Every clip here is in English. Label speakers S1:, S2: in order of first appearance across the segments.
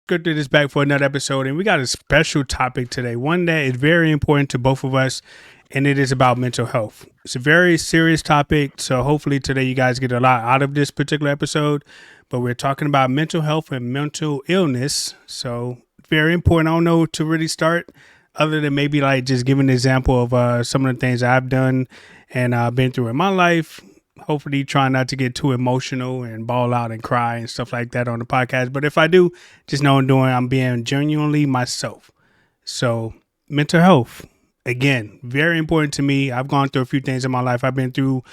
S1: Good to this back for another episode, and we got a special topic today. One that is very important to both of us, and it is about mental health. It's a very serious topic, so hopefully today you guys get a lot out of this particular episode. But we're talking about mental health and mental illness, so very important. I don't know to really start, other than maybe like just giving an example of some of the things I've done and been through in my life. Hopefully, try not to get too emotional and ball out and cry and stuff like that on the podcast. But if I do, just know I'm being genuinely myself. So, mental health, again, very important to me. I've gone through a few things in my life. I've been through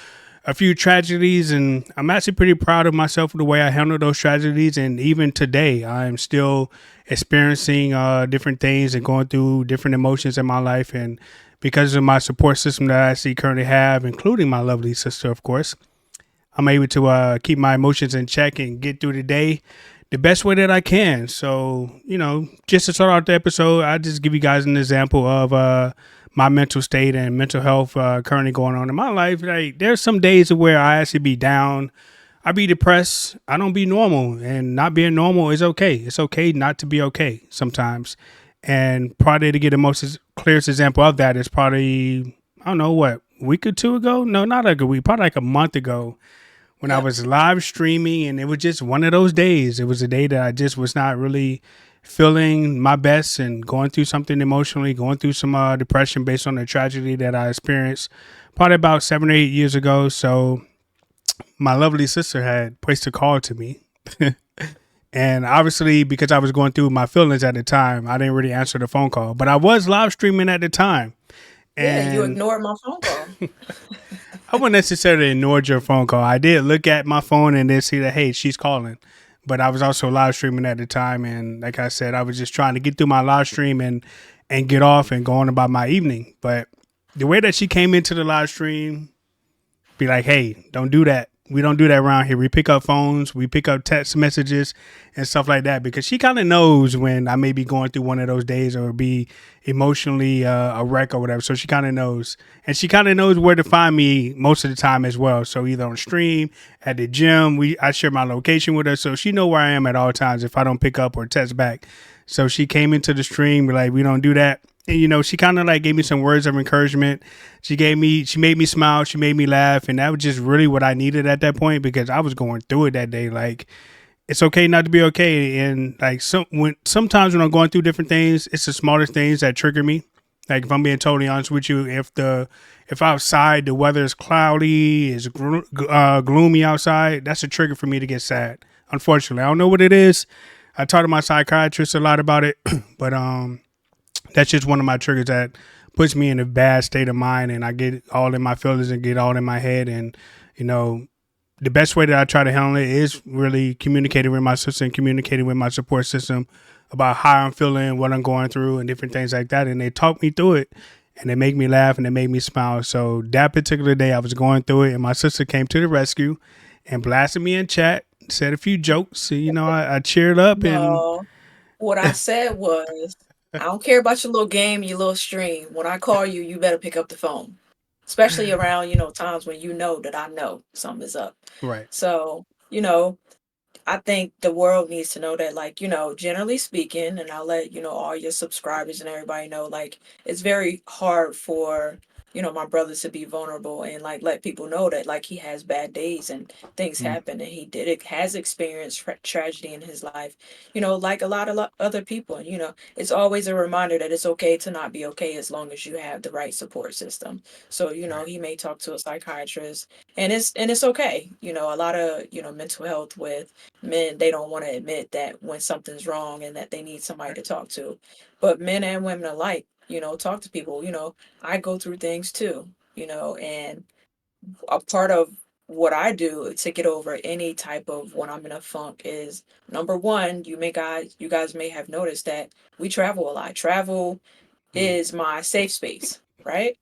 S1: a few tragedies, and I'm actually pretty proud of myself for the way I handled those tragedies. And even today, I'm still experiencing different things and going through different emotions in my life. And because of my support system that I actually currently have, including my lovely sister, of course, I'm able to keep my emotions in check and get through the day the best way that I can. So, just to start out the episode, I just give you guys an example of my mental state and mental health currently going on in my life. Like, there's some days where I actually be down. I be depressed. I don't be normal, and not being normal is okay. It's okay not to be okay sometimes. And probably to get the most clearest example of that is probably, I don't know, what, week or two ago? No, not like a week, probably like a month ago when I
S2: Yep.
S1: was live streaming, and it was just one of those days. It was a day that I just was not really feeling my best and going through something emotionally, going through some depression based on the tragedy that I experienced probably about 7 or 8 years ago. So my lovely sister had placed a call to me. And obviously, because I was going through my feelings at the time, I didn't really answer the phone call. But I was live streaming at the time.
S2: Yeah, you
S1: And
S2: ignored my phone call.
S1: I wouldn't necessarily ignore your phone call. I did look at my phone and then see that, hey, she's calling. But I was also live streaming at the time. And like I said, I was just trying to get through my live stream and get off and go on about my evening. But the way that she came into the live stream, be like, hey, don't do that. We don't do that around here. We pick up phones, we pick up text messages and stuff like that because she kind of knows when I may be going through one of those days or be emotionally a wreck or whatever. So she kind of knows, and she kind of knows where to find me most of the time as well. So either on stream, at the gym, I share my location with her, so she know where I am at all times if I don't pick up or text back. So she came into the stream like, we don't do that. And she kind of like gave me some words of encouragement. She made me smile, she made me laugh, and that was just really what I needed at that point because I was going through it that day. Like, it's okay not to be okay, and like sometimes when I'm going through different things, it's the smallest things that trigger me. Like, if I'm being totally honest with you, if outside the weather is cloudy, is gloomy outside, that's a trigger for me to get sad. Unfortunately, I don't know what it is. I talked to my psychiatrist a lot about it, but that's just one of my triggers that puts me in a bad state of mind, and I get all in my feelings and get all in my head. And you know the best way that I try to handle it is really communicating with my sister and communicating with my support system about how I'm feeling, what I'm going through, and different things like that. And they talk me through it, and they make me laugh and they make me smile. So that particular day, I was going through it, and my sister came to the rescue and blasted me in chat, said a few jokes. So, I cheered up and
S2: No. What I said was, I don't care about your little game, your little stream. When I call you, you better pick up the phone. Especially around, times when you know that I know something is up.
S1: right.
S2: So, I think the world needs to know that, like, generally speaking, and I'll let, all your subscribers and everybody know, like, it's very hard for, my brother to be vulnerable and, like, let people know that, like, he has bad days and things
S1: Mm,
S2: happen and has experienced tragedy in his life, like a lot of other people. And, it's always a reminder that it's okay to not be okay as long as you have the right support system. So,
S1: right.
S2: he may talk to a psychiatrist, and it's okay. A lot of, mental health with men, they don't want to admit that when something's wrong and that they need somebody
S1: Right.
S2: to talk to. But men and women alike, talk to people. I go through things too, and a part of what I do to get over any type of when I'm in a funk is, number one, you guys may have noticed that we travel a lot. Travel
S1: Mm,
S2: is my safe space, right?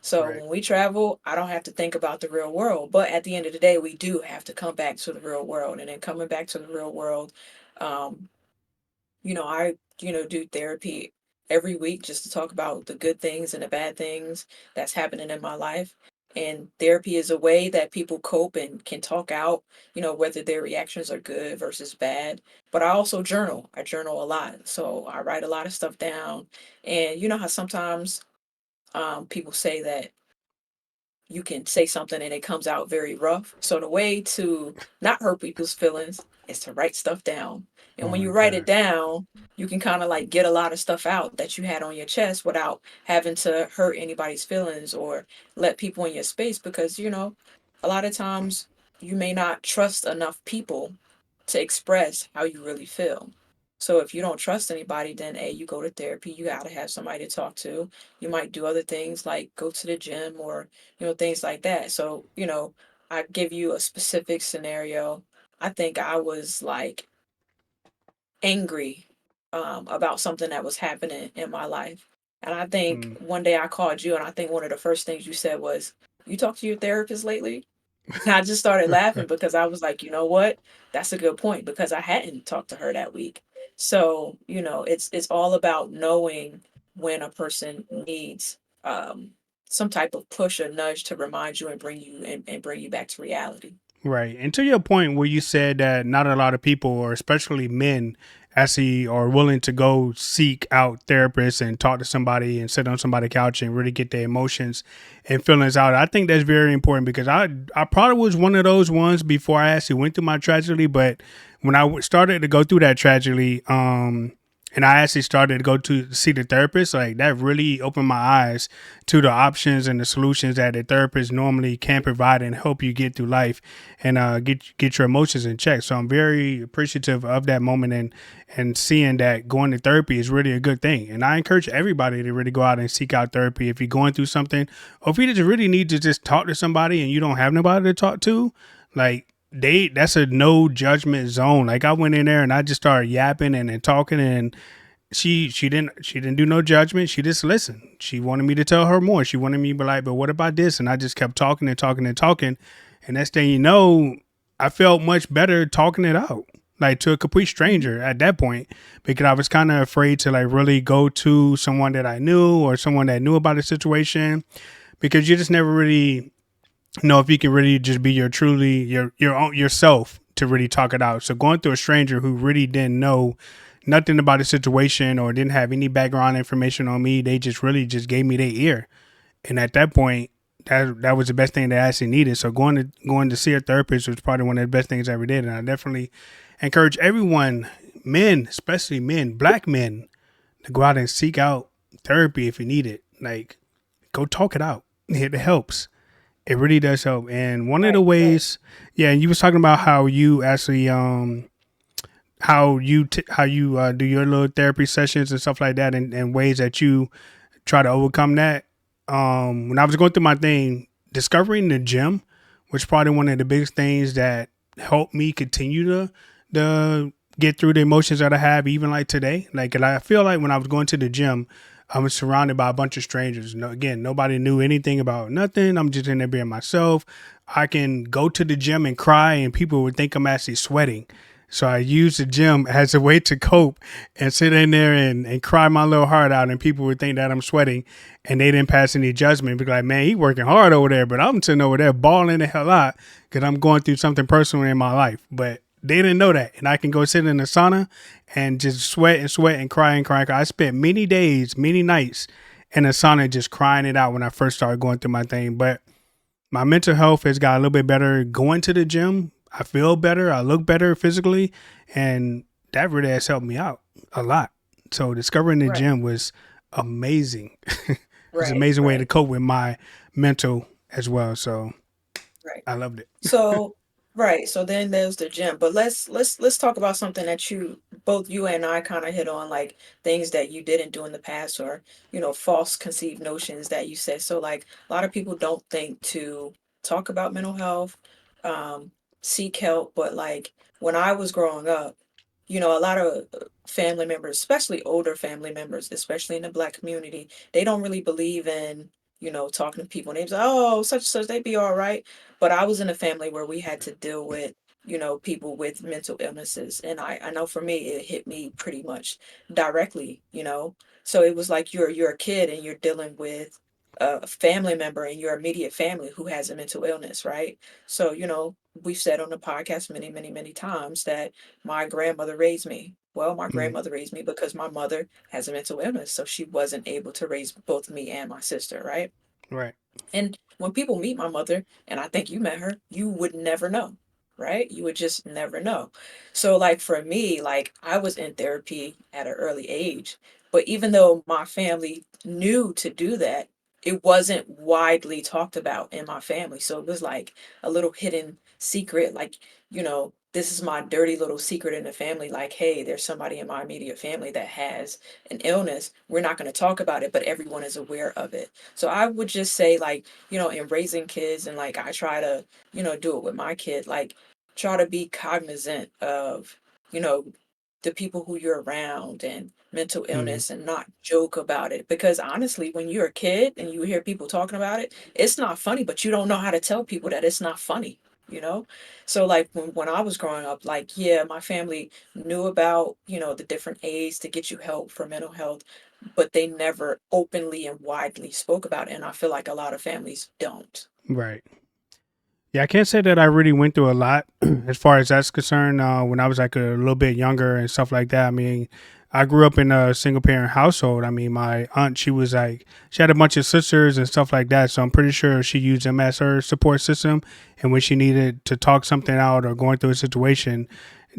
S2: So
S1: right.
S2: when we travel, I don't have to think about the real world. But at the end of the day, we do have to come back to the real world. And then coming back to the real world, um, I, do therapy every week just to talk about the good things and the bad things that's happening in my life. And therapy is a way that people cope and can talk out, whether their reactions are good versus bad. But I also journal. I journal a lot. So I write a lot of stuff down. And you know how sometimes people say that you can say something and it comes out very rough. So the way to not hurt people's feelings is to write stuff down. And
S1: Oh
S2: when
S1: my
S2: you write it
S1: god.
S2: down, you can kind of like get a lot of stuff out that you had on your chest without having to hurt anybody's feelings or let people in your space because, a lot of times you may not trust enough people to express how you really feel. So if you don't trust anybody, then you go to therapy. You got to have somebody to talk to. You might do other things like go to the gym or things like that. So, I give you a specific scenario. I think I was like angry about something that was happening in my life. And I think
S1: Mm.
S2: one day I called you, and I think one of the first things you said was, "You talked to your therapist lately?" And I just started laughing because I was like, you know what? That's a good point because I hadn't talked to her that week. So, it's all about knowing when a person needs some type of push or nudge to remind you and bring you back to reality.
S1: Right. And to your point where you said that not a lot of people, or especially men, actually are willing to go seek out therapists and talk to somebody and sit on somebody's couch and really get their emotions and feelings out. I think that's very important because I probably was one of those ones before I actually went through my tragedy, but when I started to go through that tragedy, and I actually started to go to see the therapist, like that really opened my eyes to the options and the solutions that a therapist normally can provide and help you get through life and get your emotions in check. So I'm very appreciative of that moment and seeing that going to therapy is really a good thing. And I encourage everybody to really go out and seek out therapy if you're going through something, or if you just really need to just talk to somebody and you don't have nobody to talk to, like that's a no judgment zone. Like I went in there and I just started yapping and talking, and she didn't do no judgment. She just listened. She wanted me to tell her more. She wanted me to be like, but what about this? And I just kept talking and talking and talking. And next thing you know, I felt much better talking it out. Like to a complete
S2: Hmm.
S1: stranger at that point, because I was kind of afraid to like really go to someone that I knew or someone that knew about the situation, because you just never really know if you can really just be your own yourself to really talk it out. So going through a stranger who really didn't know nothing about the situation or didn't have any background information on me, they just really just gave me their ear. And at that point, that was the best thing that I actually needed. So going to see a therapist was probably one of the best things I ever did. And I definitely encourage everyone, men, especially men, black men, to go out and seek out therapy if you need it. Like go talk it out. It helps. It really does help. And one of the
S2: Right, right,
S1: ways, yeah, you was talking about how you actually how you do your little therapy sessions and stuff like that, and ways that you try to overcome that. When I was going through my thing, discovering the gym was probably one of the biggest things that helped me continue to get through the emotions that I have, even like today. Like, and I feel like when I was going to the gym, I was surrounded by a bunch of strangers. No, again, nobody knew anything about nothing. I'm just in there being myself. I can go to the gym and cry, and people would think I'm actually sweating. So I use the gym as a way to cope and sit in there and cry my little heart out, and people would think that I'm sweating, and they didn't pass any judgment. Be like, man, he working hard over there, but I'm sitting over there balling the hell out because I'm going through something personal in my life. But they didn't know that, and I can go sit in the sauna and just sweat and sweat and cry and cry. I spent many days, many nights in the sauna just crying it out when I first started going through my thing. But my mental health has got a little bit better going to the gym. I feel better. I look better physically. And that really has helped me out a lot. So discovering the
S2: right,
S1: gym was amazing. It's an
S2: right,
S1: amazing way to
S2: right,
S1: cope with my mental as well. So
S2: right.
S1: I loved it.
S2: So, right, so then there's the gym. But let's talk about something that both you and I kind of hit on, like things that you didn't do in the past or, false conceived notions that you said. So like a lot of people don't think to talk about mental health, um, seek help, but like when I was growing up, a lot of family members, especially older family members, especially in the Black community, they don't really believe in, talking to people. And they was like, oh, such and such, they be all right. But I was in a family where we had to deal with, people with mental illnesses. And I know for me, it hit me pretty much directly. So it was like you're a kid and you're dealing with a family member in your immediate family who has a mental illness, right? So, we've said on the podcast many, many, many times that my grandmother raised me. Well, my
S1: Mm,
S2: grandmother raised me because my mother has a mental illness, so she wasn't able to raise both me and my sister, right?
S1: right.
S2: And when people meet my mother, and I think you met her, you would never know, right? You would just never know. So, like for me, like I was in therapy at an early age, but even though my family knew to do that, it wasn't widely talked about in my family. So it was like a little hidden secret, like, this is my dirty little secret in the family. Like, hey, there's somebody in my immediate family that has an illness. We're not going to talk about it, but everyone is aware of it. So I would just say, like, in raising kids, and like I try to, do it with my kid, like try to be cognizant of, you know, the people who you're around and mental
S1: Mm,
S2: illness, and not joke about it. Because honestly, when you're a kid and you hear people talking about it, it's not funny, but you don't know how to tell people that it's not funny, you know? So like when I was growing up, like, yeah, my family knew about, the different aids to get you help for mental health, but they never openly and widely spoke about it. And I feel like a lot of families don't.
S1: right. Yeah, I can't say that I really went through a lot as far as that's concerned. When I was like a little bit younger and stuff like that. I mean, I grew up in a single parent household. I mean, my aunt, she was like, she had a bunch of sisters and stuff like that. So I'm pretty sure she used them as her support system. And when she needed to talk something out or going through a situation,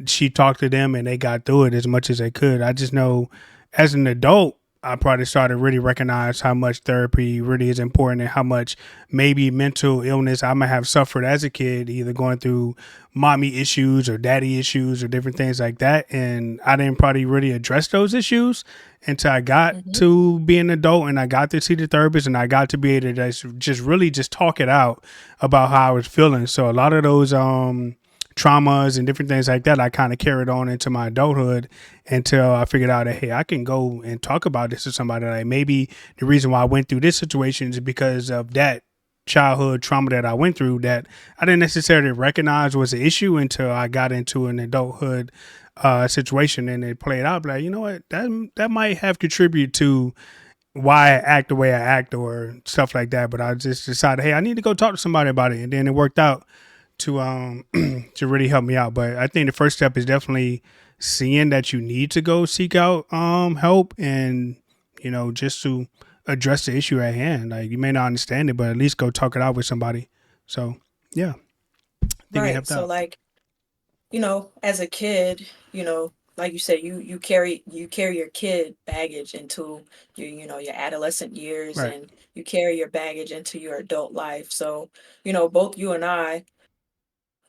S1: she talked to them and they got through it as much as they could. I just know as an adult, I probably started to really recognize how much therapy really is important and how much maybe mental illness I might have suffered as a kid, either going through mommy issues or daddy issues or different things like that. And I didn't probably really address those issues until I got
S2: Hmm.
S1: to be an adult and I got to see the therapist and I got to be able to just really just talk it out about how I was feeling. So a lot of those traumas and different things like that I kind of carried on into my adulthood until I figured out that hey, I can go and talk about this to somebody. Like maybe the reason why I went through this situation is because of that childhood trauma that I went through that I didn't necessarily recognize was an issue until I got into an adulthood situation and it played out. Like, you know what, that might have contributed to why I act the way I act or stuff like that. But I just decided, hey, I need to go talk to somebody about it, and then it worked out to to really help me out. But I think the first step is definitely seeing that you need to go seek out help and just to address the issue at hand. Like you may not understand it, but at least go talk it out with somebody. So yeah, I think it
S2: Right.
S1: helped
S2: So
S1: out.
S2: like, as a kid, like you said, you carry your kid baggage into your adolescent years,
S1: Right.
S2: and you carry your baggage into your adult life. So, both you and I,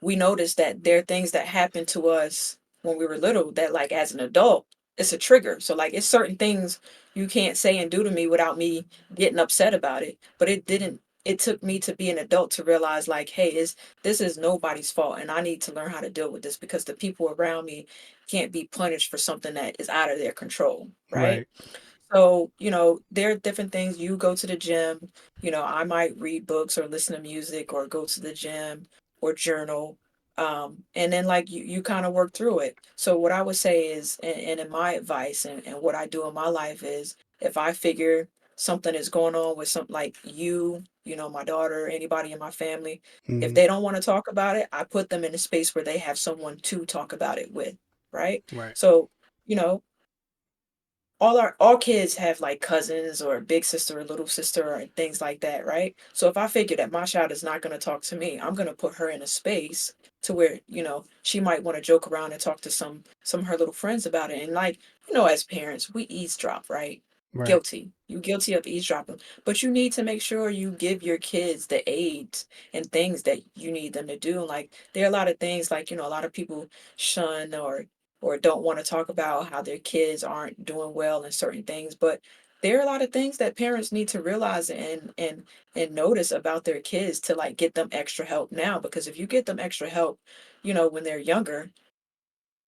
S2: we noticed that there are things that happened to us when we were little that, like, as an adult, it's a trigger. So like it's certain things you can't say and do to me without me getting upset about it. But it took me to be an adult to realize, like, hey, this is nobody's fault, and I need to learn how to deal with this, because the people around me can't be punished for something that is out of their control, right?
S1: Right.
S2: So, there are different things. You go to the gym, I might read books or listen to music or go to the gym or journal. And then like you kind of work through it. So what I would say is, and in my advice, and what I do in my life is, if I figure something is going on with something, like my daughter, anybody in my family, if
S1: Mm-hmm.
S2: they don't want to talk about it, I put them in a space where they have someone to talk about it with, right?
S1: Right.
S2: So, you know, all kids have like cousins or a big sister or little sister or things like that, right? So if I figure that my child is not going to talk to me, I'm going to put her in a space to where, she might want to joke around and talk to some of her little friends about it. And like, as parents, we eavesdrop, right?
S1: Right.
S2: Guilty. You guilty of eavesdropping. But you need to make sure you give your kids the aids and things that you need them to do. Like, there are a lot of things, like, a lot of people shun or don't want to talk about how their kids aren't doing well in certain things. But there are a lot of things that parents need to realize and notice about their kids, to like get them extra help now. Because if you get them extra help, when they're younger,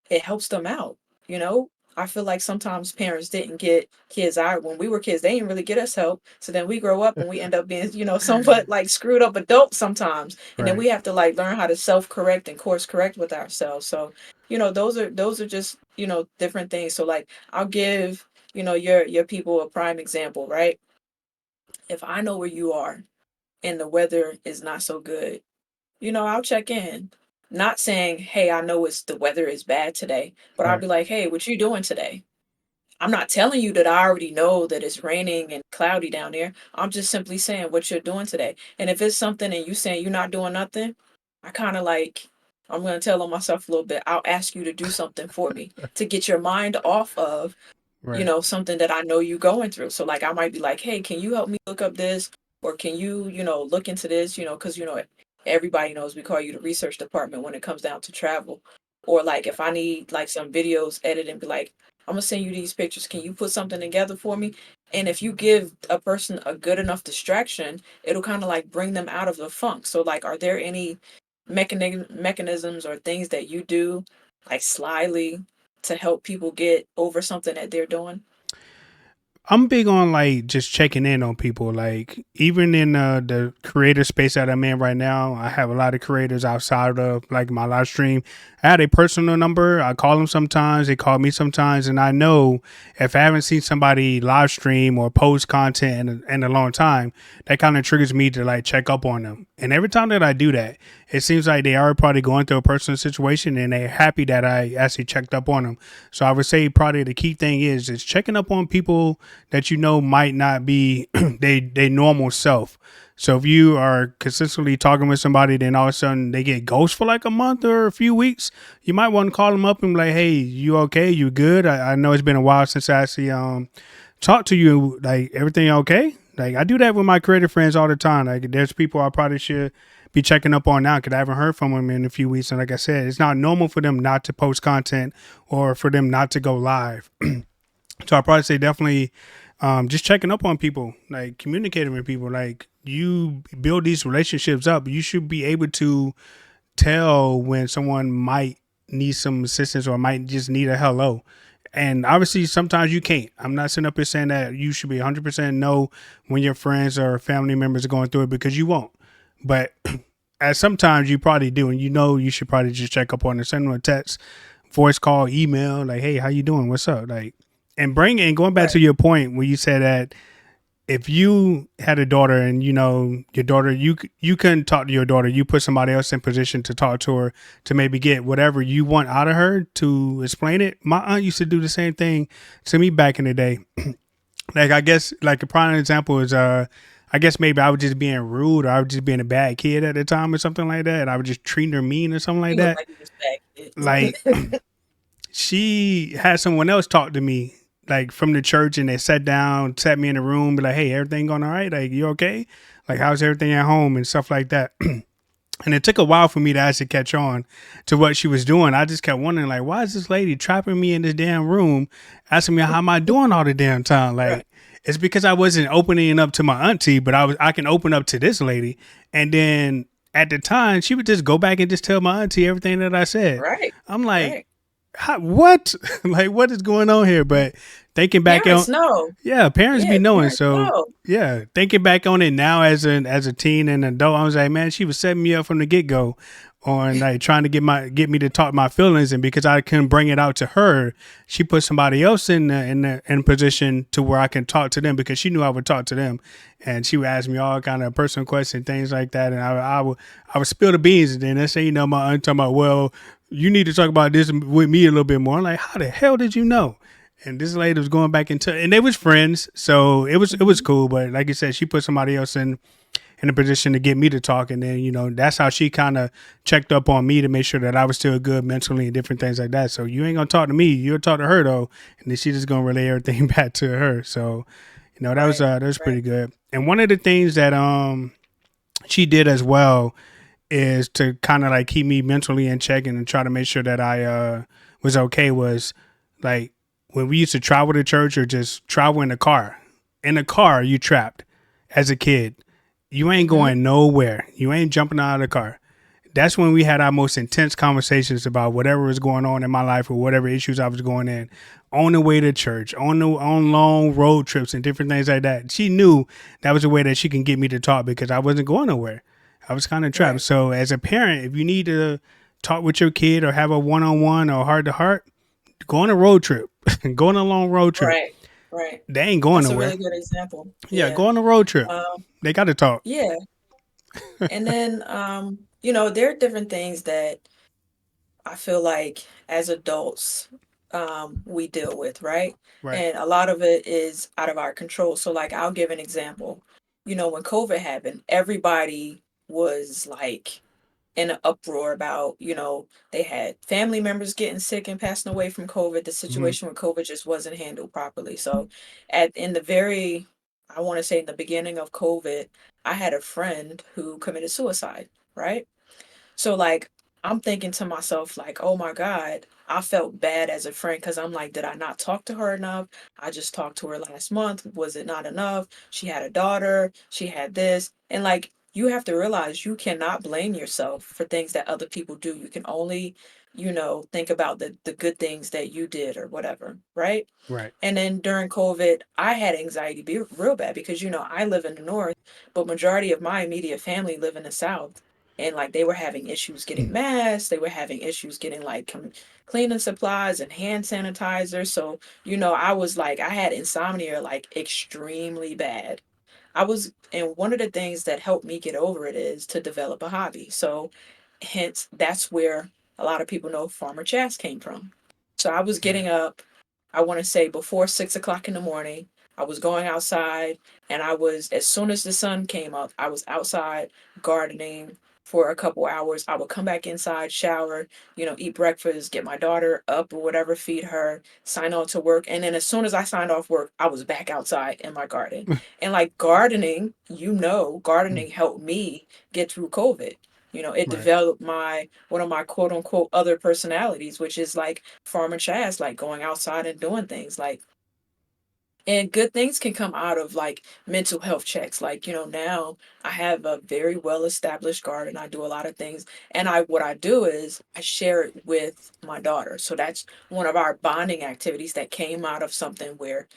S2: it helps them out, you know? I feel like sometimes parents didn't get kids out when we were kids. They didn't really get us help. So then we grow up and we end up being, somewhat like screwed up adults sometimes. And then
S1: Right.
S2: we have to like learn how to self-correct and course correct with ourselves. So, those are just, different things. So like I'll give, your people a prime example, right? If I know where you are and the weather is not so good, I'll check in. Not saying, hey, I know the weather is bad today, but I'll
S1: Right.
S2: be like, hey, what you doing today? I'm not telling you that I already know that it's raining and cloudy down there. I'm just simply saying what you're doing today. And if it's something and you saying you're not doing nothing, I kind of like, I'm going to tell on myself a little bit. I'll ask you to do something for me to get your mind off of
S1: Right.
S2: something that I know you going through. So like I might be like, hey, can you help me look up this? Or can you, look into this, because everybody knows we call you the research department when it comes down to travel. Or like if I need like some videos edited and be like, I'm gonna send you these pictures. Can you put something together for me? And if you give a person a good enough distraction, it'll kind of like bring them out of the funk. So like are there any mechanisms or things that you do like slyly to help people get over something that they're doing?
S1: I'm big on like just checking in on people. Like even in the creator space that I'm in right now, I have a lot of creators outside of like my live stream. I had a personal number. I call them sometimes. They call me sometimes, and I know if I haven't seen somebody live stream or post content in a long time, that kind of triggers me to like check up on them. And every time that I do that, it seems like they are probably going through a personal situation, and they're happy that I actually checked up on them. So I would say probably the key thing is checking up on people that you know might not be they normal self. So if you are consistently talking with somebody, then all of a sudden they get ghost for like a month or a few weeks, you might want to call them up and be like, "Hey, you okay? You good? I know it's been a while since I actually talked to you. Like everything okay?" Like I do that with my creative friends all the time. Like there's people I probably should be checking up on now because I haven't heard from them in a few weeks. And like I said, it's not normal for them not to post content or for them not to go live. So I probably say definitely just checking up on people, like communicating with people. Like you build these relationships up, you should be able to tell when someone might need some assistance or might just need a hello. And obviously, sometimes you can't. I'm not sitting up here saying that you should be 100% know when your friends or family members are going through it because you won't. But at sometimes you probably do, and you know you should probably just check up on them, send them a text, voice call, email, like, "Hey, how you doing? What's up?" Like, and going back to
S2: Right.
S1: your point where you said that if you had a daughter and you know your daughter, you couldn't talk to your daughter, you put somebody else in position to talk to her to maybe get whatever you want out of her to explain it. My aunt used to do the same thing to me back in the day. Like I guess like a prime example is I guess maybe I was just being rude or I was just being a bad kid at the time or something like that. And I was just treating her mean or something like
S2: You look
S1: that.
S2: like you was back
S1: Like
S2: kids.
S1: she had someone else talk to me like from the church and they sat down, sat me in a room, be like, "Hey, everything going all right? Like you okay? Like how's everything at home and stuff like that." And it took a while for me to actually catch on to what she was doing. I just kept wondering, like, why is this lady trapping me in this damn room, asking me how am I doing all the damn time?
S2: Right.
S1: Like, it's because I wasn't opening up to my auntie, but I can open up to this lady. And then at the time, she would just go back and just tell my auntie everything that I said.
S2: Right.
S1: I'm like,
S2: Right.
S1: what? Like, what is going on here? But thinking back on,
S2: Parents know.
S1: yeah, parents be
S2: Yeah,
S1: knowing.
S2: parents
S1: So
S2: know.
S1: yeah, thinking back on it now as a teen and adult, I was like, man, she was setting me up from the get go on like trying to get me to talk my feelings, and because I couldn't bring it out to her, she put somebody else in position to where I can talk to them because she knew I would talk to them, and she would ask me all kind of personal questions, things like that, and I would spill the beans, and then they say, you know, my aunt talking about, well, you need to talk about this with me a little bit more. I'm like, how the hell did you know? And this lady was going back into, and they was friends, so it was
S2: Mhm.
S1: cool. But like you said, she put somebody else in a position to get me to talk, and then that's how she kind of checked up on me to make sure that I was still good mentally and different things like that. So you ain't gonna talk to me, you'll talk to her though, and then she just gonna relay everything back to her. So
S2: Right.
S1: that was
S2: Right.
S1: pretty good. And one of the things that she did as well is to kind of like keep me mentally in check and try to make sure that I was okay was like when we used to travel to church or just travel in the car. In the car, you trapped as a kid. You ain't
S2: Mhm.
S1: going nowhere. You ain't jumping out of the car. That's when we had our most intense conversations about whatever was going on in my life or whatever issues I was going in on the way to church, on long road trips and different things like that. She knew that was a way that she can get me to talk because I wasn't going nowhere. I was kind of trapped.
S2: Right.
S1: So as a parent, if you need to talk with your kid or have a one-on-one or heart to heart, go on a road trip. Go on a long road trip.
S2: Right. right.
S1: They ain't going
S2: That's a
S1: nowhere.
S2: really good example.
S1: Yeah,
S2: Yeah.
S1: go on a road trip.
S2: Um,
S1: They got to talk.
S2: yeah. And then, you know, there are different things that I feel like as adults, we deal with, right?
S1: Right.
S2: And a lot of it is out of our control. So, like, I'll give an example. You know, when COVID happened, everybody was like in an uproar about, you know, they had family members getting sick and passing away from COVID. The
S1: Hmm.
S2: situation with COVID just wasn't handled properly. So, at in the very, I want to say in the beginning of COVID, I had a friend who committed suicide, right? So like I'm thinking to myself like, "Oh my God, I felt bad as a friend because I'm like, did I not talk to her enough? I just talked to her last month. Was it not enough? She had a daughter, she had this." And like you have to realize you cannot blame yourself for things that other people do. You can only, you know, think about the good things that you did or whatever, right?
S1: Right.
S2: And then during COVID, I had anxiety be real bad because you know I live in the north, but majority of my immediate family live in the south, and like they were having issues getting masks, they were having issues getting like cleaning supplies and hand sanitizer. So you know I was like I had insomnia like extremely bad. I was, and one of the things that helped me get over it is to develop a hobby. So, hence, that's where a lot of people know Farmer Chas came from. So, I was
S1: Right.
S2: getting up, I want to say before 6 o'clock in the morning. I was going outside, and I was, as soon as the sun came up, I was outside gardening for a couple hours. I would come back inside, shower, you know, eat breakfast, get my daughter up or whatever, feed her, sign on to work. And then as soon as I signed off work, I was back outside in my garden. And like gardening, you know, gardening helped me get through COVID. You know, it
S1: Right.
S2: developed my one of my quote unquote other personalities, which is like farmer Chaz, like going outside and doing things. Like and good things can come out of like mental health checks. Like, you know, now I have a very well established garden. I do a lot of things. And I what I do is I share it with my daughter. So that's one of our bonding activities that came out of something where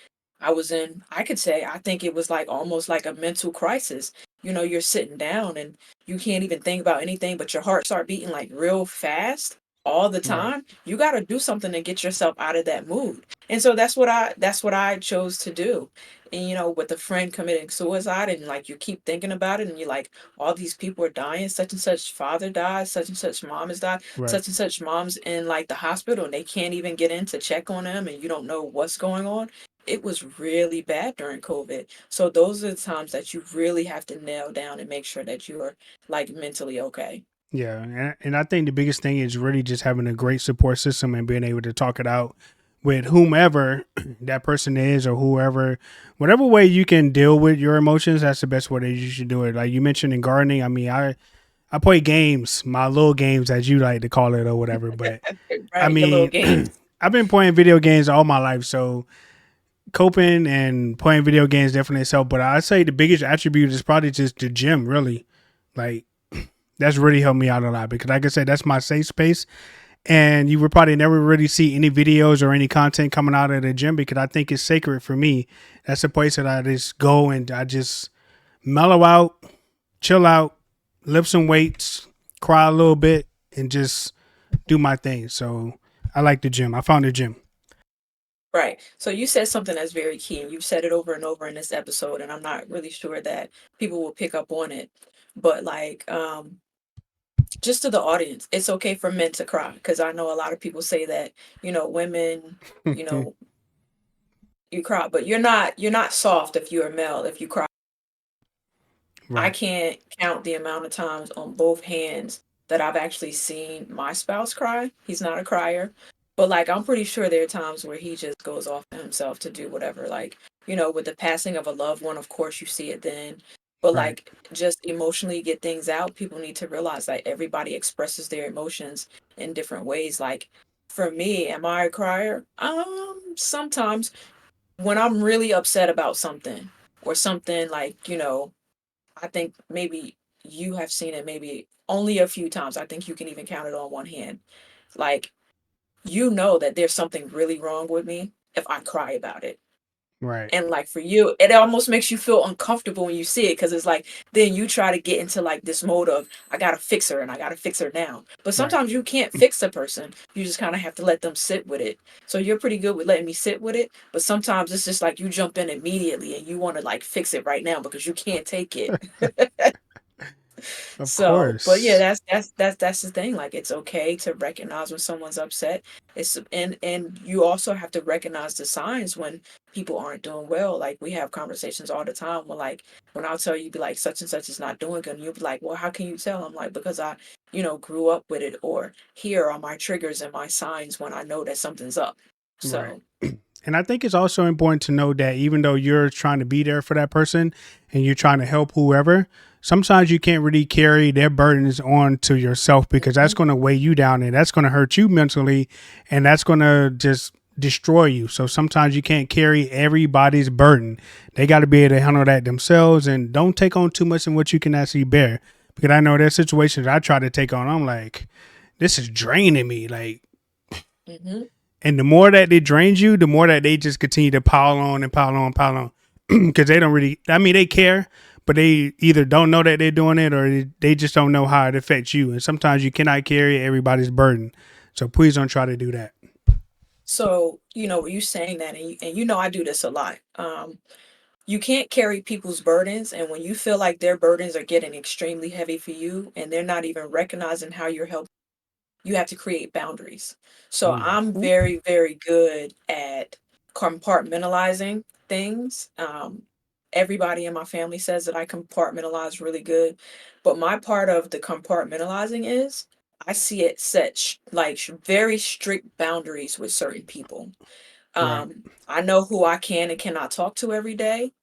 S2: I was in, I could say, I think it was like almost like a mental crisis. You know, you're sitting down and you can't even think about anything, but your heart start beating like real fast all the
S1: Right.
S2: time. You got to do something to get yourself out of that mood. And so that's what I chose to do. And you know, with a friend committing suicide and like you keep thinking about it and you're like, all these people are dying, such and such father died, such and such mom has died,
S1: Right.
S2: such and such mom's in like the hospital and they can't even get in to check on them and you don't know what's going on. It was really bad during COVID. So those are the times that you really have to nail down and make sure that you're like mentally okay.
S1: Yeah, and I think the biggest thing is really just having a great support system and being able to talk it out with whomever that person is or whoever, whatever way you can deal with your emotions. That's the best way that you should do it. Like you mentioned in gardening, I mean, I play games, my little games as you like to call it or whatever. But I
S2: Right, your little
S1: mean,
S2: games.
S1: I've been playing video games all my life, so coping and playing video games definitely help. But I'd say the biggest attribute is probably just the gym, really. Like that's really helped me out a lot because, like I said, that's my safe space. And you would probably never really see any videos or any content coming out of the gym because I think it's sacred for me. That's a place that I just go and I just mellow out, chill out, lift some weights, cry a little bit, and just do my thing. So I like the gym. I found the gym.
S2: Right. So you said something that's very key, and you've said it over and over in this episode, and I'm not really sure that people will pick up on it. But like, just to the audience, it's okay for men to cry because I know a lot of people say that, you know, women, you know, you cry, but you're not soft if you're a male if you cry. I
S1: Right,
S2: can't count the amount of times on both hands that I've actually seen my spouse cry. He's not a crier, but like I'm pretty sure there are times where he just goes off on himself to do whatever. Like, you know, with the passing of a loved one, of course you see it then. But
S1: right.
S2: like just emotionally get things out, people need to realize that everybody expresses their emotions in different ways. Like for me, am I a crier? Sometimes when I'm really upset about something or something like, you know, I think maybe you have seen it maybe only a few times. I think you can even count it on one hand. Like, you know that there's something really wrong with me if I cry about it.
S1: Right.
S2: And like for you, it almost makes you feel uncomfortable when you see it because it's like then you try to get into like this mode of I gotta fix her and I gotta fix her now. But
S1: Right.
S2: sometimes you can't fix a person. You just kind of have to let them sit with it. So you're pretty good with letting me sit with it. But sometimes it's just like you jump in immediately and you want to like fix it right now because you can't take it.
S1: Of
S2: So, but yeah,
S1: course.
S2: that's the thing. Like, it's okay to recognize when someone's upset. It's and you also have to recognize the signs when people aren't doing well. Like, we have conversations all the time where, like, when I'll tell you, be like, such and such is not doing good, and you'll be like, well, how can you tell? I'm like, because I, grew up with it, or here are my triggers and my signs when I know that something's up.
S1: Right.
S2: So,
S1: And I think it's also important to know that even though you're trying to be there for that person and you're trying to help whoever, sometimes you can't really carry their burdens on to yourself because that's
S2: mhm,
S1: going to weigh you down and that's going to hurt you mentally and that's going to just destroy you. So sometimes you can't carry everybody's burden. They got to be able to handle that themselves and don't take on too much in what you can actually bear. Because I know there's situations I try to take on. I'm like, this is draining me. Like,
S2: mhm.
S1: and the more that it drains you, the more that they just continue to pile on and pile on, pile on. Because they don't really, I mean, they care, but they either don't know that they're doing it or they just don't know how it affects you. And sometimes you cannot carry everybody's burden. So please don't try to do that.
S2: So, you saying that, and I do this a lot. You can't carry people's burdens, and when you feel like their burdens are getting extremely heavy for you and they're not even recognizing how you're helping, you have to create boundaries. So
S1: Ooh.
S2: I'm very, very good at compartmentalizing things. Everybody in my family says that I compartmentalize really good, but my part of the compartmentalizing is I see it set very strict boundaries with certain people.
S1: Right.
S2: I know who I can and cannot talk to every day.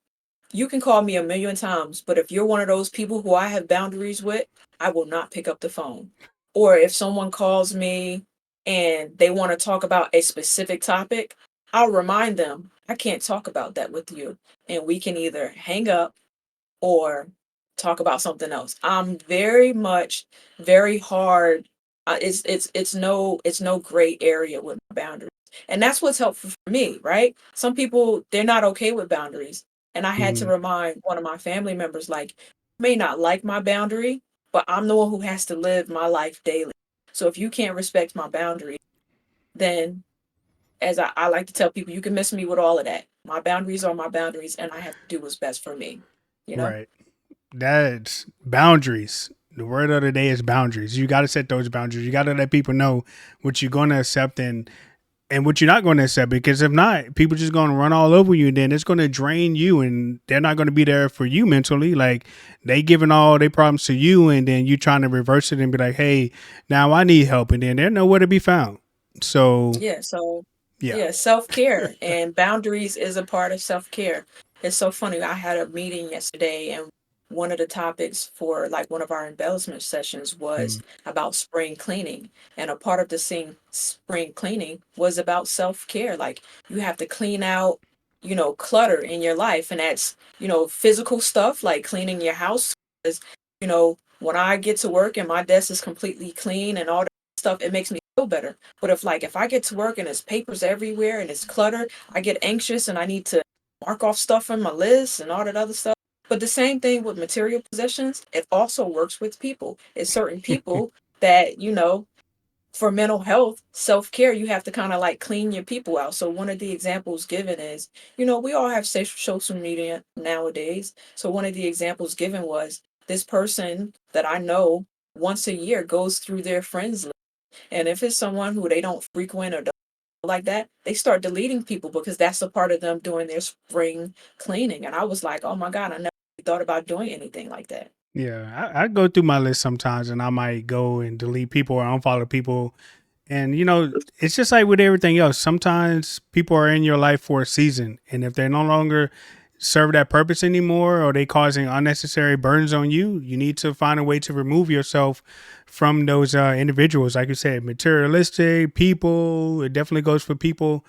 S2: You can call me a million times, but if you're one of those people who I have boundaries with, I will not pick up the phone. Or if someone calls me and they want to talk about a specific topic, I'll remind them, I can't talk about that with you. And we can either hang up or talk about something else. I'm very much very hard. It's no gray area with my boundaries, and that's what's helpful for me, right? Some people they're not okay with boundaries, and I had to
S1: Mm-hmm.
S2: remind one of my family members like, you may not like my boundary, but I'm the one who has to live my life daily. So if you can't respect my boundary, then as I like to tell people, you can miss me with all of that. My boundaries are my boundaries, and I have to do what's best for me. You know.
S1: Right. That's boundaries. The word of the day is boundaries. You got to set those boundaries. You got to let people know what you're going to accept and what you're not going to accept. Because if not, people just going to run all over you, and then it's going to drain you, and they're not going to be there for you mentally. Like they giving all their problems to you, and then you trying to reverse it and be like, "Hey, now I need help," and then they're nowhere to be found. So
S2: Yeah, so
S1: yeah.
S2: yeah, self-care and boundaries is a part of self-care. It's so funny. I had a meeting yesterday and one of the topics for like one of our embellishment sessions was
S1: Mm.
S2: about spring cleaning. And a part of the same spring cleaning was about self-care. Like you have to clean out, clutter in your life. And that's, physical stuff like cleaning your house. Is, when I get to work and my desk is completely clean and all that stuff, it makes me feel better. But if I get to work and there's papers everywhere and it's clutter, I get anxious and I need to mark off stuff on my list and all that other stuff. But the same thing with material possessions, it also works with people. It's certain people that, for mental health, self-care, you have to kind of like clean your people out. So one of the examples given is, we all have social media nowadays. So one of the examples given was this person that I know once a year goes through their friends list. And if it's someone who they don't frequent or don't like that, they start deleting people because that's a part of them doing their spring cleaning. And I was like, oh my God, I never thought about doing anything like that.
S1: Yeah, I go through my list sometimes, and I might go and delete people or unfollow people. And it's just like with everything else. Sometimes people are in your life for a season, and if they no longer serve that purpose anymore, or they causing unnecessary burdens on you, you need to find a way to remove yourself from those individuals. Like you said, materialistic people. It definitely goes for people.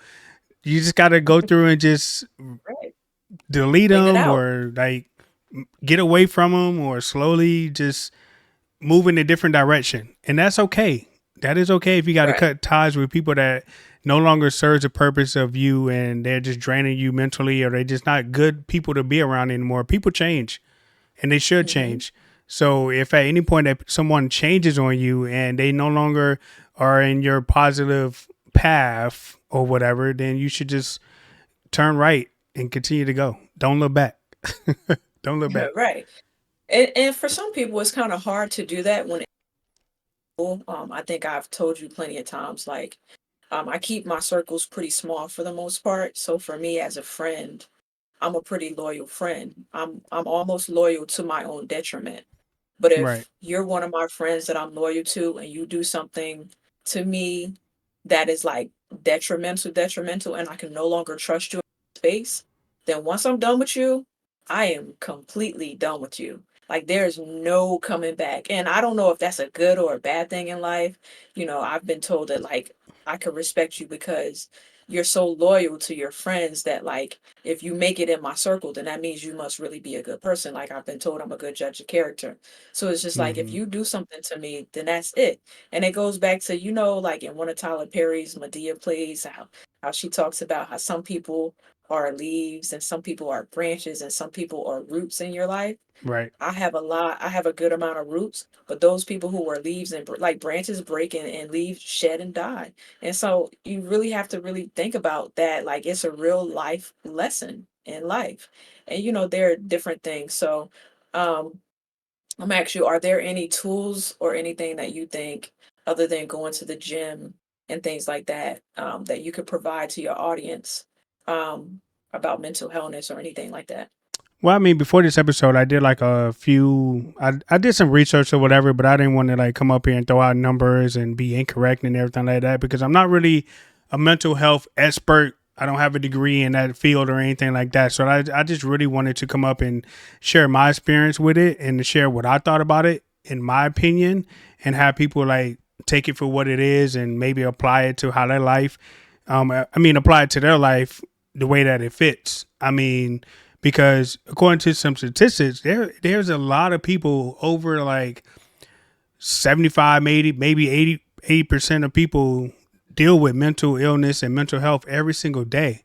S1: You just got to go through and just
S2: Right.
S1: delete
S2: Clean it
S1: them,
S2: out.
S1: or like get away from them, or slowly just move in a different direction, and that's okay. That is okay if you got to
S2: Right.
S1: cut ties with people that no longer serves the purpose of you and they're just draining you mentally or they're just not good people to be around anymore. People change and they should
S2: Hmm.
S1: change. So if at any point that someone changes on you and they no longer are in your positive path or whatever, then you should just turn right and continue to go. Don't look back. Don't look back.
S2: Right. And for some people, it's kind of hard to do that when I think I've told you plenty of times, like, I keep my circles pretty small for the most part. So for me as a friend, I'm a pretty loyal friend. I'm almost loyal to my own detriment. But
S1: Right.
S2: if you're one of my friends that I'm loyal to and you do something to me that is like detrimental, and I can no longer trust you in space, then once I'm done with you, I am completely done with you. Like there's no coming back. And I don't know if that's a good or a bad thing in life. I've been told that like I could respect you because you're so loyal to your friends that like if you make it in my circle, then that means you must really be a good person. Like I've been told I'm a good judge of character. So it's just like if
S1: Hmm.
S2: you do something to me, then that's it. And it goes back to, like in one of Tyler Perry's Medea plays, how she talks about how some people are leaves and some people are branches and some people are roots in your life.
S1: Right.
S2: I have a good amount of roots, but those people who are leaves and like branches break and leaves shed and die. And so you really have to really think about that. Like it's a real life lesson in life. And there are different things. So um I'm asking you, are there any tools or anything that you think other than going to the gym and things like that, that you could provide to your audience about mental health or anything like that?
S1: Well, I mean, before this episode, I did like a few. I did some research or whatever, but I didn't want to like come up here and throw out numbers and be incorrect and everything like that because I'm not really a mental health expert. I don't have a degree in that field or anything like that. So I just really wanted to come up and share my experience with it and to share what I thought about it, in my opinion, and have people like take it for what it is and maybe apply it to how their life. I mean, apply it to their life the way that it fits. I mean, because according to some statistics, there's a lot of people over like 75, 80, maybe 80% of people deal with mental illness and mental health every single day.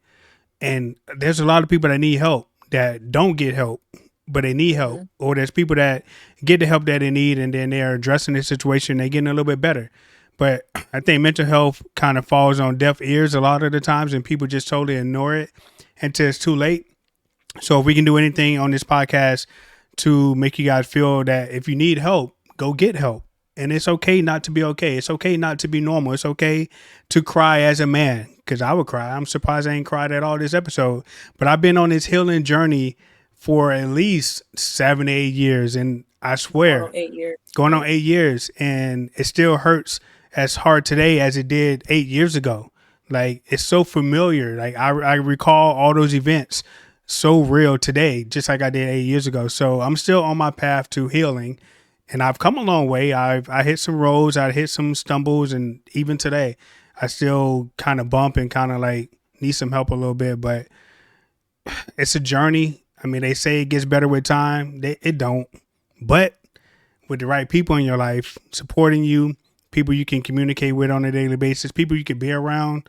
S1: And there's a lot of people that need help that don't get help, but they need help.
S2: Hmm.
S1: Or there's people that get the help that they need and then they're addressing the situation, they're getting a little bit better. But I think mental health kind of falls on deaf ears a lot of the times and people just totally ignore it until it's too late. So if we can do anything on this podcast to make you guys feel that if you need help, go get help. And it's okay not to be okay. It's okay not to be normal. It's okay to cry as a man. Cause I would cry. I'm surprised I ain't cried at all this episode. But I've been on this healing journey for at least 7, 8 years. And I
S2: Going
S1: swear,
S2: on 8 years,
S1: going on
S2: right?
S1: 8 years, and it still hurts as hard today as it did 8 years ago. Like it's so familiar. Like I recall all those events so real today, just like I did 8 years ago. So I'm still on my path to healing, and I've come a long way. I hit some roads, I hit some stumbles, and even today, I still kind of bump and kind of like need some help a little bit. But it's a journey. I mean, they say it gets better with time. It don't, but with the right people in your life supporting you, people you can communicate with on a daily basis, people you can be around,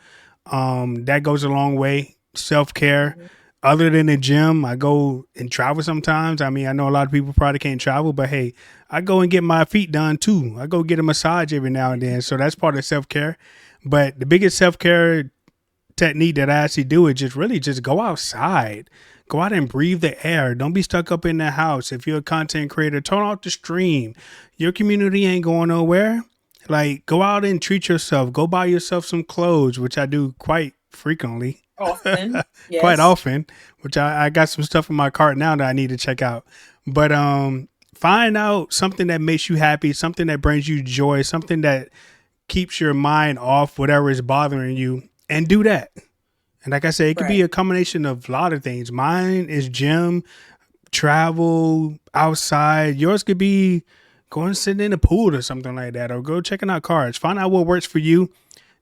S1: that goes a long way. Self care.
S2: Hmm.
S1: Other than the gym, I go and travel sometimes. I mean, I know a lot of people probably can't travel, but hey, I go and get my feet done too. I go get a massage every now and then. So that's part of self care. But the biggest self care technique that I actually do is just really just go outside. Go out and breathe the air. Don't be stuck up in the house. If you're a content creator, turn off the stream. Your community ain't going nowhere. Like, go out and treat yourself. Go buy yourself some clothes, which I do quite frequently,
S2: Often,
S1: quite
S2: yes.
S1: often, which I got some stuff in my cart now that I need to check out. But find out something that makes you happy, something that brings you joy, something that keeps your mind off whatever is bothering you, and do that. And like I said, it could be
S2: Right.
S1: a combination of a lot of things. Mine is gym, travel, outside. Yours could be going sitting in a pool or something like that, or go checking out cards. Find out what works for you.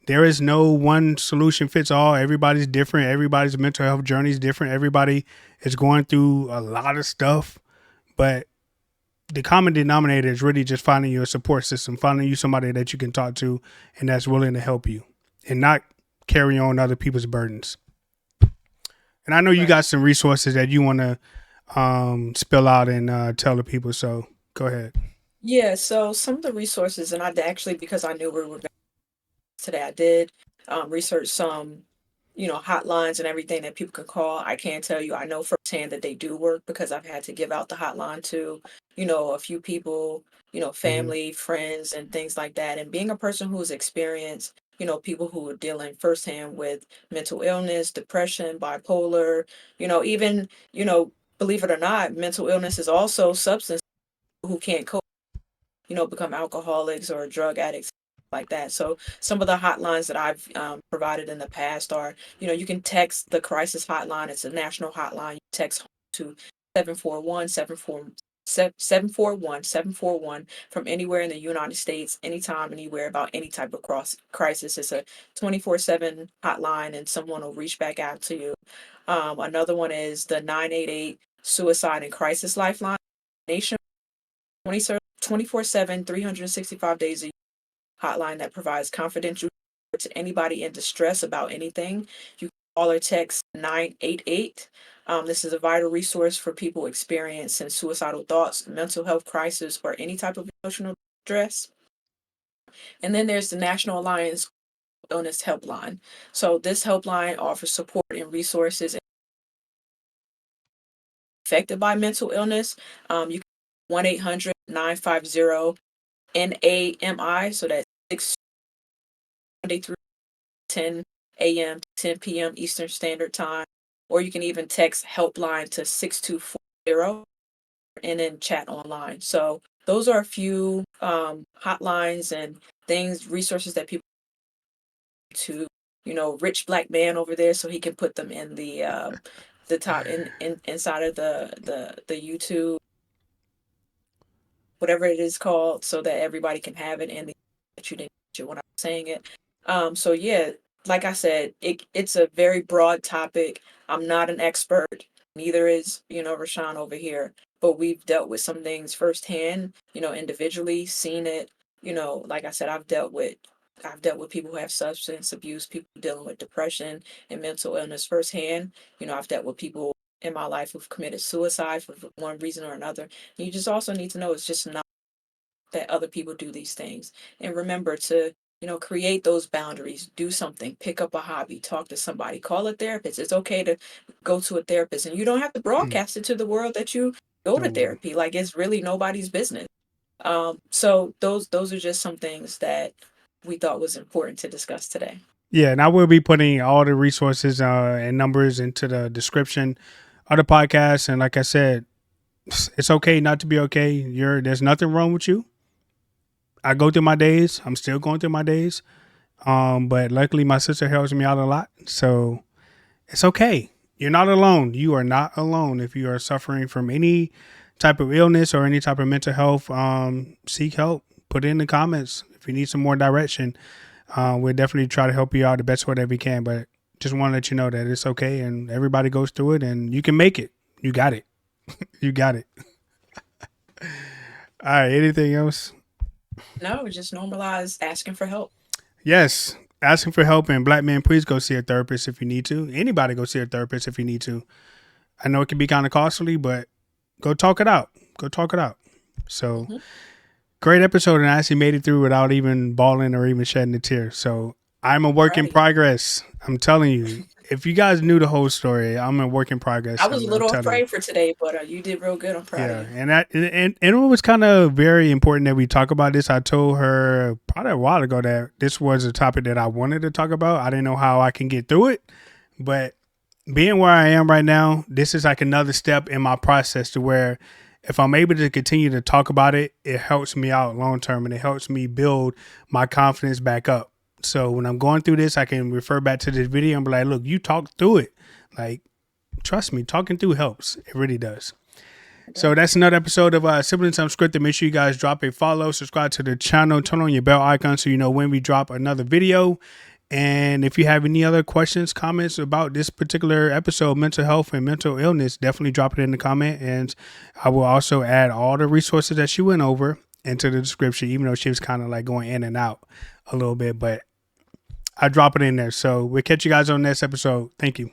S1: There is no one solution fits all. Everybody's different. Everybody's mental health journey is different. Everybody is going through a lot of stuff. But the common denominator is really just finding you a support system, finding you somebody that you can talk to and that's willing to help you and not carry on other people's burdens. And I know you
S2: Right.
S1: got some resources that you want to spill out and tell the people. So go ahead.
S2: Yeah, so some of the resources, and actually, because I knew we were today, I did research some, hotlines and everything that people can call. I can tell you, I know firsthand that they do work because I've had to give out the hotline to, a few people,
S1: Mm-hmm.
S2: family, friends, and things like that. And being a person who's experienced, people who are dealing firsthand with mental illness, depression, bipolar, even, believe it or not, mental illness is also substance who can't cope, become alcoholics or drug addicts like that. So some of the hotlines that I've provided in the past are, you can text the crisis hotline. It's a national hotline. You text to 741 741 from anywhere in the United States, anytime, anywhere, about any type of crisis. It's a 24/7 hotline and someone will reach back out to you. Another one is the 988 Suicide and Crisis Lifeline. Nation 24/7, 365 days a year hotline that provides confidential to anybody in distress about anything. You can call or text 988. This is a vital resource for people experiencing suicidal thoughts, mental health crisis, or any type of emotional distress. And then there's the National Alliance Illness Helpline. So this helpline offers support and resources affected by mental illness. You can 1-800-950-NAMI. So that's 6 Monday through 10 a.m. to 10 p.m. Eastern Standard Time. Or you can even text helpline to 6240 and then chat online. So those are a few hotlines and things, resources that people to, rich black man over there, so he can put them in the top inside of the YouTube, whatever it is called, so that everybody can have it and that you didn't get it when I was saying it. So yeah, like I said, it's a very broad topic. I'm not an expert, neither is, Rashawn over here, but we've dealt with some things firsthand, individually, seen it, like I said, I've dealt with people who have substance abuse, people dealing with depression and mental illness firsthand. I've dealt with people in my life who've committed suicide for one reason or another. You just also need to know it's just not that other people do these things. And remember to, create those boundaries, do something, pick up a hobby, talk to somebody, call a therapist. It's okay to go to a therapist and you don't have to broadcast it to the world that you go to
S1: No.
S2: therapy. Like it's really nobody's business. So those are just some things that we thought was important to discuss today.
S1: Yeah, and I will be putting all the resources and numbers into the description of the podcast. And like I said, it's okay not to be okay. There's nothing wrong with you. I go through my days. I'm still going through my days. But luckily my sister helps me out a lot. So it's okay. You're not alone. You are not alone. If you are suffering from any type of illness or any type of mental health, seek help. Put it in the comments. If you need some more direction, we'll definitely try to help you out the best way that we can. But just want to let you know that it's okay and everybody goes through it and you can make it. You got it. You got it. All right. Anything else?
S2: No, just normalize asking for help.
S1: Yes. Asking for help, and black men, please go see a therapist if you need to. Anybody go see a therapist if you need to. I know it can be kind of costly, but go talk it out. Go talk it out. So
S2: Hmm.
S1: great episode, and I actually made it through without even bawling or even shedding a tear. So I'm a work in
S2: Right.
S1: progress. I'm telling you. If you guys knew the whole story, I'm a work in
S2: I
S1: progress.
S2: was a
S1: I'm
S2: little
S1: telling you.
S2: afraid for today, but you did real good. I'm proud of
S1: Yeah,
S2: you.
S1: and it was kind of very important that we talk about this. I told her probably a while ago that this was a topic that I wanted to talk about. I didn't know how I can get through it, but being where I am right now, this is like another step in my process to where if I'm able to continue to talk about it, it helps me out long term and it helps me build my confidence back up. So when I'm going through this, I can refer back to this video and be like, look, you talked through it. Like, trust me, talking through helps. It really does.
S2: It
S1: So
S2: does.
S1: that's another episode of Siblings Unscripted. Make sure you guys drop a follow, subscribe to the channel, turn on your bell icon so you know when we drop another video. And if you have any other questions, comments about this particular episode, mental health and mental illness, definitely drop it in the comment. And I will also add all the resources that she went over into the description, even though she was kind of like going in and out a little bit, but I drop it in there. So we'll catch you guys on the next episode. Thank you.